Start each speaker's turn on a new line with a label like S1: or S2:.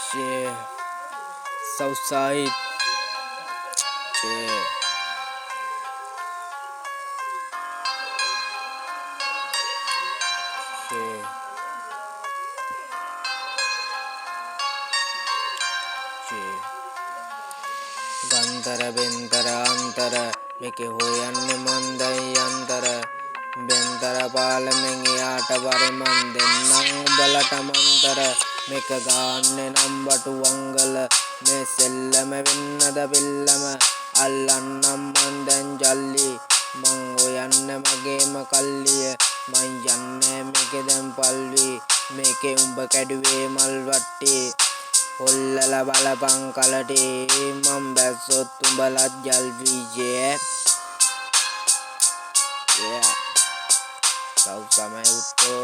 S1: Yeah, Southside. Yeah. Yeah. Yeah. ගන්තර Bentara අන්තර මේකේ හොයන්නේ මන්දයි අන්තර බෙන්තර පාලමෙන් එයාට පරිමන් දෙන්නම් උඹලට මන්තර මේක ගාන්නේ නම්බටු වංගල මේ සෙල්ලම වෙන්නද පිල්ලම අල්ලන්නම් මන් දැන් ජල්ලි මං හොයන්නේ මගේම කල්ලිය මං යන්නේ මේකේ දැන් පල්වි මේකේ උඹ කැඩුවේ මල් වට්ටි ඔල්ලලා බලපං කලටේ මං බැස්සොත් උඹලත් ජල් වීජේ yeah South Samay Utto